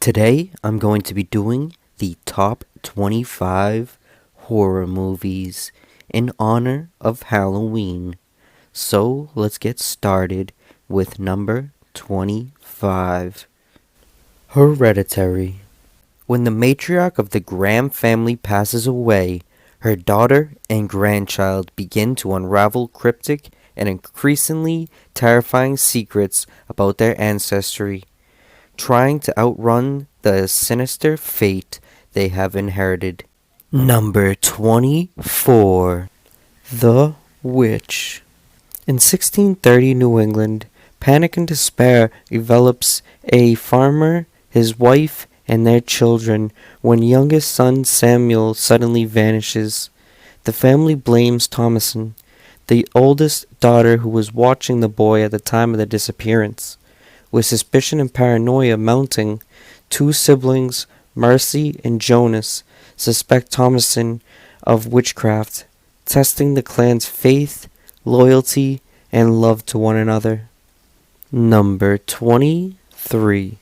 Today, I'm going to be doing the top 25 horror movies in honor of Halloween. So, let's get started with number 25. Hereditary. When the matriarch of the Graham family passes away, her daughter and grandchild begin to unravel cryptic and increasingly terrifying secrets about their ancestry, trying to outrun the sinister fate they have inherited. Number 24. The Witch. In 1630 New England, panic and despair envelops a farmer, his wife, and their children when youngest son Samuel suddenly vanishes. The family blames Thomason, the oldest daughter who was watching the boy at the time of the disappearance. With suspicion and paranoia mounting, two siblings, Mercy and Jonas, suspect Thomason of witchcraft, testing the clan's faith, loyalty, and love to one another. Number 23.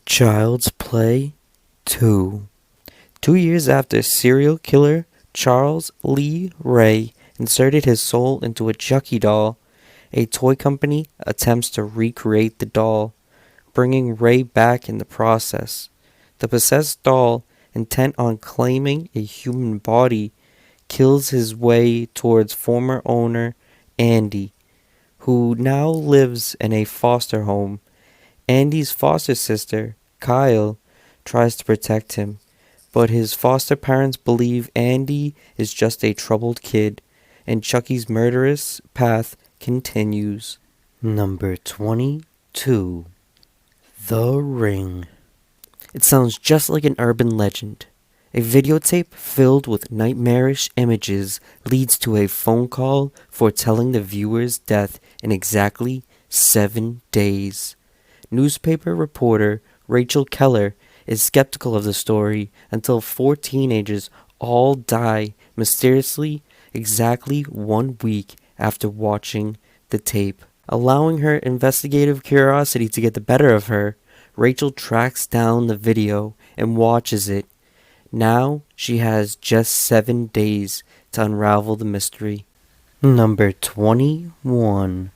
Child's Play 2. 2 years after serial killer Charles Lee Ray inserted his soul into a Chucky doll, a toy company attempts to recreate the doll, bringing Ray back in the process. The possessed doll, intent on claiming a human body, kills his way towards former owner Andy, who now lives in a foster home. Andy's foster sister, Kyle, tries to protect him, but his foster parents believe Andy is just a troubled kid, and Chucky's murderous path continues. Number 22. The Ring. It sounds just like an urban legend. A videotape filled with nightmarish images leads to a phone call foretelling the viewer's death in exactly 7 days. Newspaper reporter Rachel Keller is skeptical of the story until 4 teenagers all die mysteriously exactly 1 week after watching the tape. Allowing her investigative curiosity to get the better of her, Rachel tracks down the video and watches it. Now she has just 7 days to unravel the mystery. Number 21.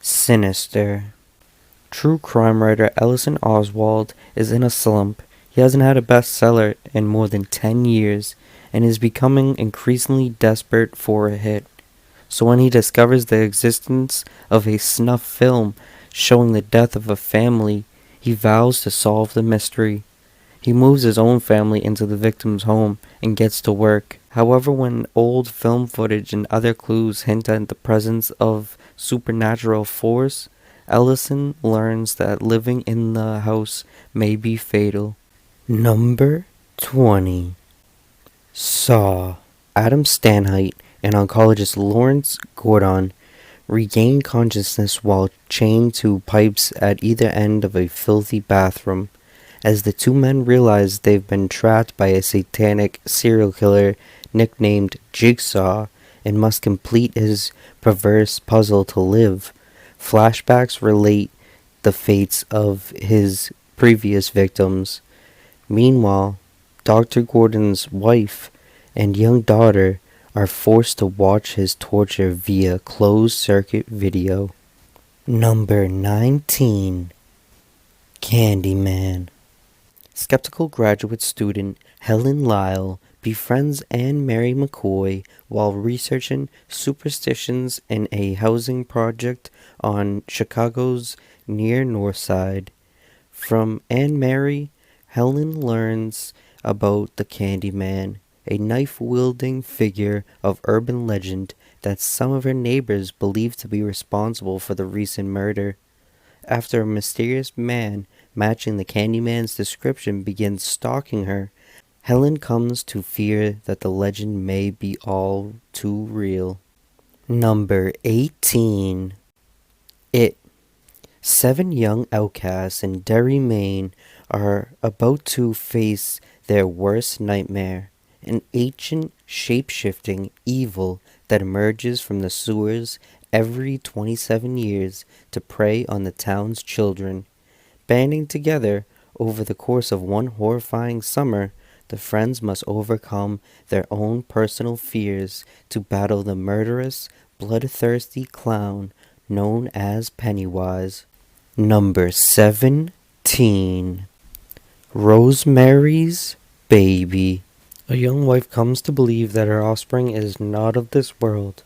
Sinister. True crime writer Ellison Oswald is in a slump. He hasn't had a bestseller in more than 10 years and is becoming increasingly desperate for a hit. So when he discovers the existence of a snuff film showing the death of a family, he vows to solve the mystery. He moves his own family into the victim's home and gets to work. However, when old film footage and other clues hint at the presence of supernatural force, Ellison learns that living in the house may be fatal. Number 20. Saw. Adam Stanheight and oncologist Lawrence Gordon regain consciousness while chained to pipes at either end of a filthy bathroom. As the two men realize they've been trapped by a satanic serial killer nicknamed Jigsaw and must complete his perverse puzzle to live, flashbacks relate the fates of his previous victims. Meanwhile, Dr. Gordon's wife and young daughter are forced to watch his torture via closed-circuit video. Number 19. Candyman. Skeptical graduate student Helen Lyle befriends Anne Mary McCoy while researching superstitions in a housing project on Chicago's near North Side. From Anne Mary, Helen learns about the Candyman, a knife-wielding figure of urban legend that some of her neighbors believe to be responsible for the recent murder. After a mysterious man matching the Candyman's description begins stalking her, Helen comes to fear that the legend may be all too real. Number 18. It. 7 young outcasts in Derry, Maine are about to face their worst nightmare, an ancient, shape-shifting evil that emerges from the sewers every 27 years to prey on the town's children. Banding together, over the course of one horrifying summer, the friends must overcome their own personal fears to battle the murderous, bloodthirsty clown known as Pennywise. Number 17. Rosemary's Baby. A young wife comes to believe that her offspring is not of this world.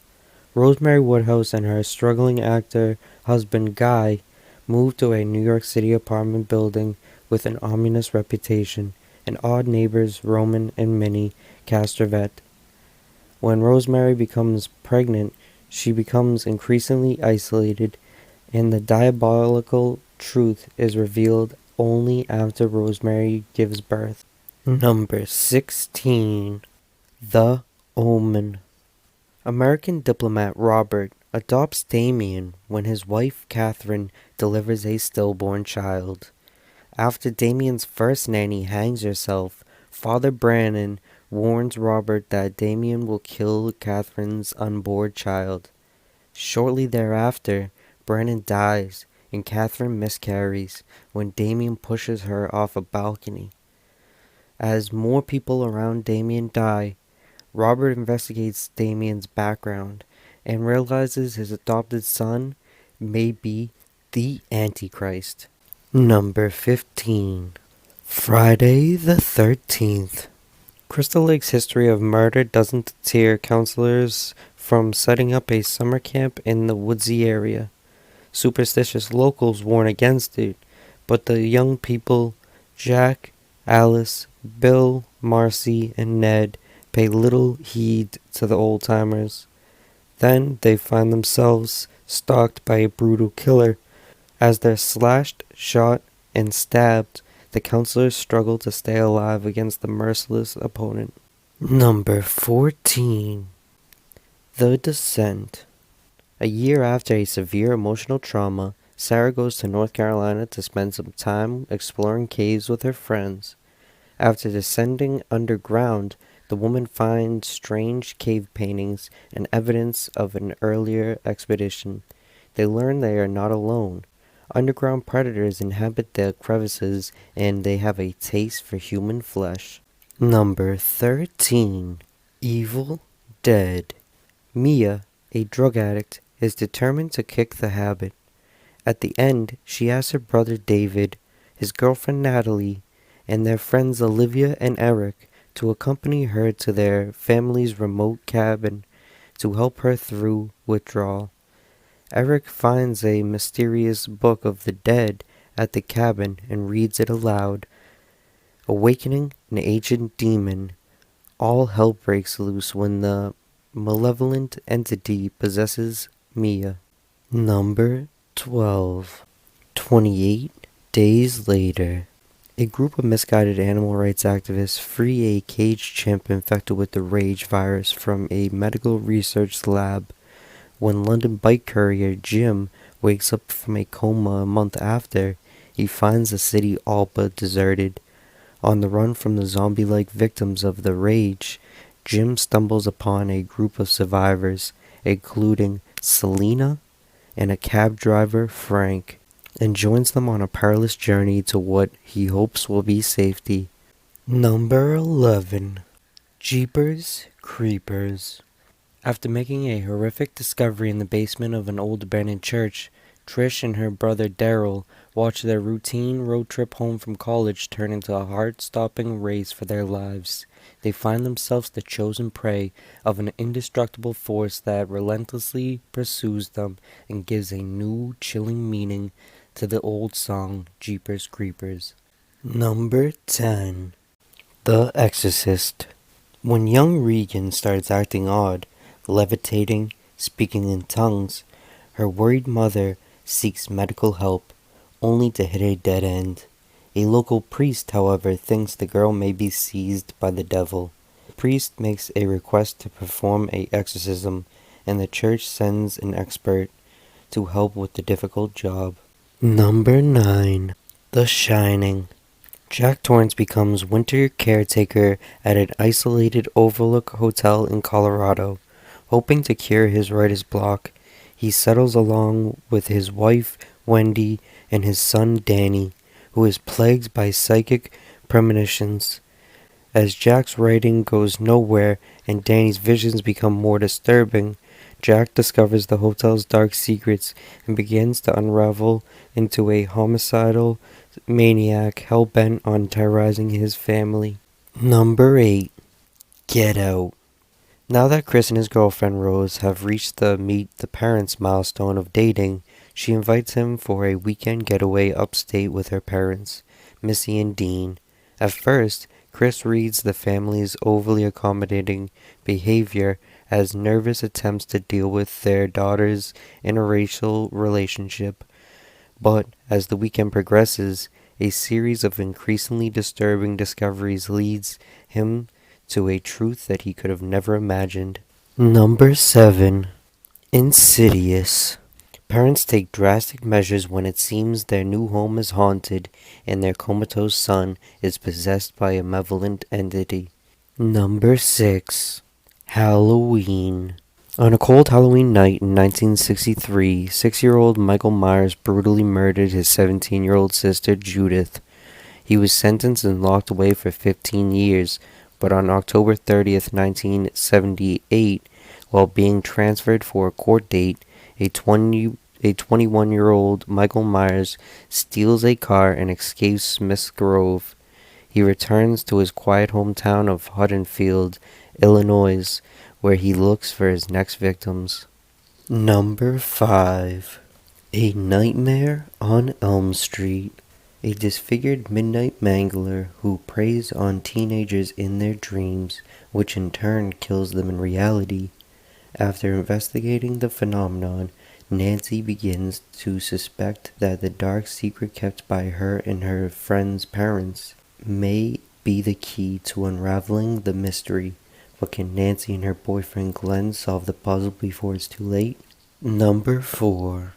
Rosemary Woodhouse and her struggling actor husband Guy moved to a New York City apartment building with an ominous reputation, and odd neighbors Roman and Minnie Castrovet. When Rosemary becomes pregnant, she becomes increasingly isolated, and the diabolical truth is revealed only after Rosemary gives birth. Number 16. The Omen. American diplomat Robert adopts Damien when his wife Catherine delivers a stillborn child. After Damien's first nanny hangs herself, Father Brannan warns Robert that Damien will kill Catherine's unborn child. Shortly thereafter, Brannan dies and Catherine miscarries when Damien pushes her off a balcony. As more people around Damien die, Robert investigates Damien's background and realizes his adopted son may be the Antichrist. Number 15. Friday the 13th. Crystal Lake's history of murder doesn't deter counselors from setting up a summer camp in the woodsy area. Superstitious locals warn against it, but the young people, Jack, Alice, Bill, Marcy, and Ned, pay little heed to the old-timers. Then they find themselves stalked by a brutal killer. As they're slashed, shot, and stabbed, the counselors struggle to stay alive against the merciless opponent. Number 14. The Descent. A year after a severe emotional trauma, Sarah goes to North Carolina to spend some time exploring caves with her friends. After descending underground, the woman finds strange cave paintings and evidence of an earlier expedition. They learn they are not alone. Underground predators inhabit the crevices, and they have a taste for human flesh. Number 13. Evil Dead. Mia, a drug addict, is determined to kick the habit. At the end, she asks her brother David, his girlfriend Natalie, and their friends Olivia and Eric to accompany her to their family's remote cabin to help her through withdrawal. Eric finds a mysterious book of the dead at the cabin and reads it aloud. Awakening an ancient demon, all hell breaks loose when the malevolent entity possesses Mia. Number 12. 28 Days Later. A group of misguided animal rights activists free a caged chimp infected with the rage virus from a medical research lab. When London bike courier Jim wakes up from a coma a month after, he finds the city all but deserted. On the run from the zombie-like victims of the rage, Jim stumbles upon a group of survivors, including Selena and a cab driver, Frank, and joins them on a perilous journey to what he hopes will be safety. Number 11. Jeepers Creepers. After making a horrific discovery in the basement of an old abandoned church, Trish and her brother Daryl watch their routine road trip home from college turn into a heart-stopping race for their lives. They find themselves the chosen prey of an indestructible force that relentlessly pursues them and gives a new, chilling meaning to the old song, Jeepers Creepers. Number 10. The Exorcist. When young Regan starts acting odd, levitating, speaking in tongues, her worried mother seeks medical help, only to hit a dead end. A local priest, however, thinks the girl may be seized by the devil. The priest makes a request to perform an exorcism, and the church sends an expert to help with the difficult job. Number 9. The Shining. Jack Torrance becomes winter caretaker at an isolated overlook hotel in Colorado. Hoping to cure his writer's block, he settles along with his wife, Wendy, and his son, Danny, who is plagued by psychic premonitions. As Jack's writing goes nowhere and Danny's visions become more disturbing, Jack discovers the hotel's dark secrets and begins to unravel into a homicidal maniac hell-bent on terrorizing his family. Number 8. Get Out. Now that Chris and his girlfriend Rose have reached the meet the parents milestone of dating, she invites him for a weekend getaway upstate with her parents, Missy and Dean. At first, Chris reads the family's overly accommodating behavior as nervous attempts to deal with their daughter's interracial relationship. But as the weekend progresses, a series of increasingly disturbing discoveries leads him to a truth that he could have never imagined. Number 7. Insidious. Parents take drastic measures when it seems their new home is haunted and their comatose son is possessed by a malevolent entity. Number 6. Halloween. On a cold Halloween night in 1963, 6-year-old Michael Myers brutally murdered his 17-year-old sister Judith. He was sentenced and locked away for 15 years, but on October 30th, 1978, while being transferred for a court date, a 21-year-old Michael Myers steals a car and escapes Smith's Grove. He returns to his quiet hometown of Haddonfield, Illinois, where he looks for his next victims. Number 5. A Nightmare on Elm Street. A disfigured midnight mangler who preys on teenagers in their dreams, which in turn kills them in reality. After investigating the phenomenon, Nancy begins to suspect that the dark secret kept by her and her friend's parents may be the key to unraveling the mystery. But can Nancy and her boyfriend Glenn solve the puzzle before it's too late? Number 4.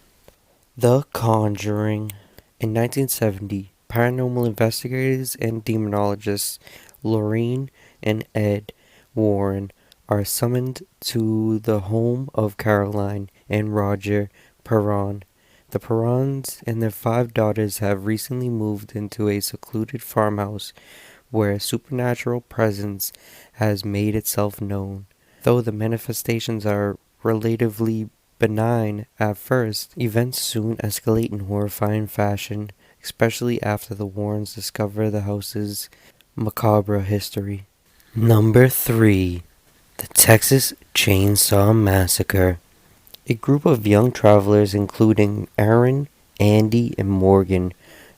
The Conjuring. In 1970, paranormal investigators and demonologists Lorraine and Ed Warren are summoned to the home of Caroline and Roger Perron. The Perrons and their 5 daughters have recently moved into a secluded farmhouse where a supernatural presence has made itself known. Though the manifestations are relatively benign at first, events soon escalate in horrifying fashion, especially after the Warrens discover the house's macabre history. Number 3. The Texas Chainsaw Massacre. A group of young travelers, including Aaron, Andy, and Morgan,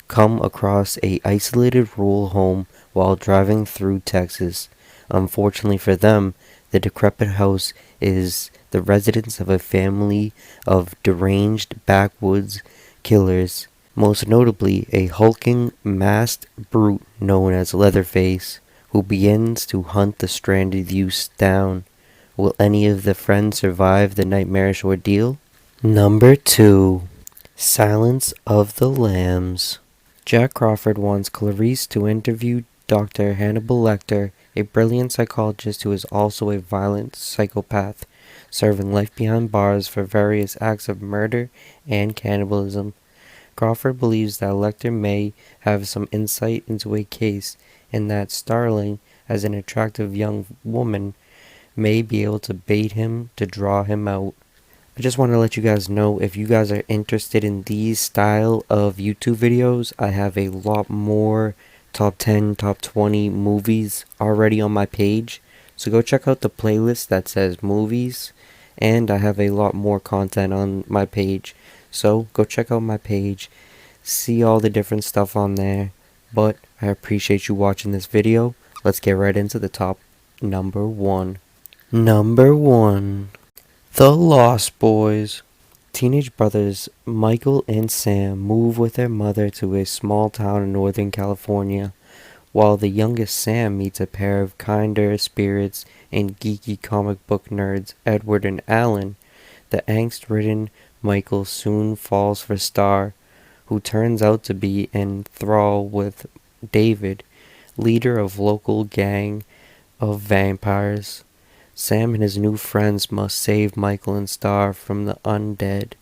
come across a isolated rural home while driving through Texas. Unfortunately for them, the decrepit house is the residence of a family of deranged backwoods killers, most notably a hulking, masked brute known as Leatherface, who begins to hunt the stranded youths down. Will any of the friends survive the nightmarish ordeal? Number 2. Silence of the Lambs. Jack Crawford wants Clarice to interview Dr. Hannibal Lecter, a brilliant psychologist who is also a violent psychopath, serving life behind bars for various acts of murder and cannibalism. Crawford believes that Lecter may have some insight into a case, and that Starling, as an attractive young woman, may be able to bait him to draw him out. I just want to let you guys know, if you guys are interested in these style of YouTube videos, I have a lot more top 10, top 20 movies already on my page. So go check out the playlist that says movies, and I have a lot more content on my page. So go check out my page, see all the different stuff on there. But I appreciate you watching this video. Let's get right into the top number 1. Number 1. The Lost Boys. Teenage brothers Michael and Sam move with their mother to a small town in Northern California, while the youngest Sam meets a pair of kinder spirits and geeky comic book nerds, Edward and Alan. The angst-ridden Michael soon falls for Star, who turns out to be enthralled with David, leader of local gang of vampires. Sam and his new friends must save Michael and Star from the undead.